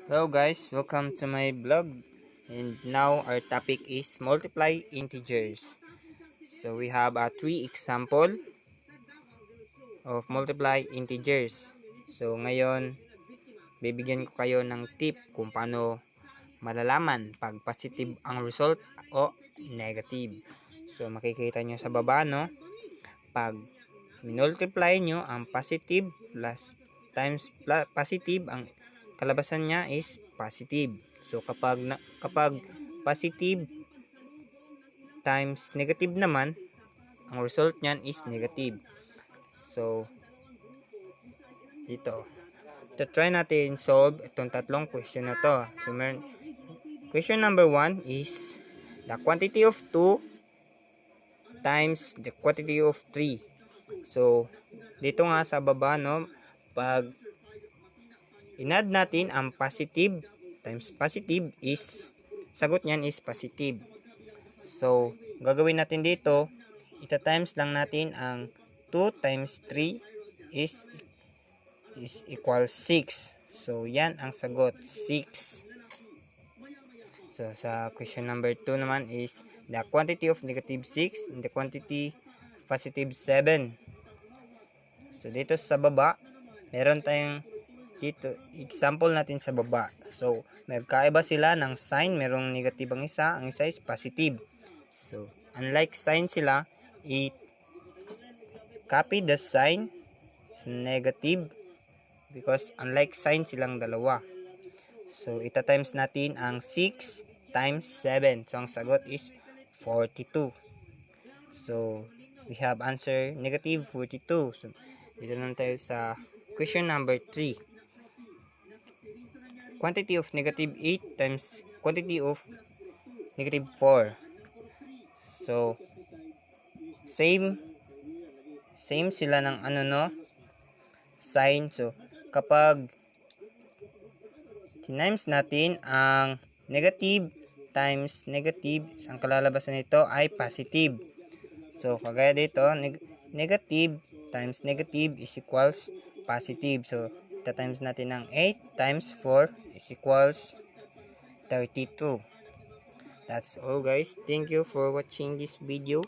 Hello guys, welcome to my blog, and now our topic is multiply integers. So we have a 3 example of multiply integers. So ngayon, bibigyan ko kayo ng tip kung paano malalaman pag positive ang result o negative. So makikita nyo sa baba, no? Pag minultiply nyo ang positive plus times positive, ang kalabasan niya is positive. So kapag positive times negative naman, ang result niyan is negative. So dito, try natin solve itong tatlong question na to. So question number 1 is the quantity of 2 times the quantity of 3. So dito nga sa baba, no, pag inad natin ang positive times positive, is sagot niyan is positive. So gagawin natin dito, ita-times lang natin ang 2 times 3 is equal 6. So yan ang sagot, 6. So sa question number 2 naman is the quantity of negative 6 and the quantity positive 7. So dito sa baba, meron tayong dito example natin sa baba. So magkaiba sila ng sign, merong negative ang isa is positive. So unlike sign sila, copy the sign negative because unlike sign silang dalawa. So ita-times natin ang 6 times 7. So ang sagot is 42. So we have answer negative 42. So dito naman tayo sa question number 3. Quantity of negative 8 times quantity of negative 4. So same sila ng sign. So kapag times natin ang negative times negative, ang kalalabasan nito ay positive. So kagaya dito, negative times negative is equals positive. So times natin ang 8 times 4 is equals 32. That's all guys. Thank you for watching this video.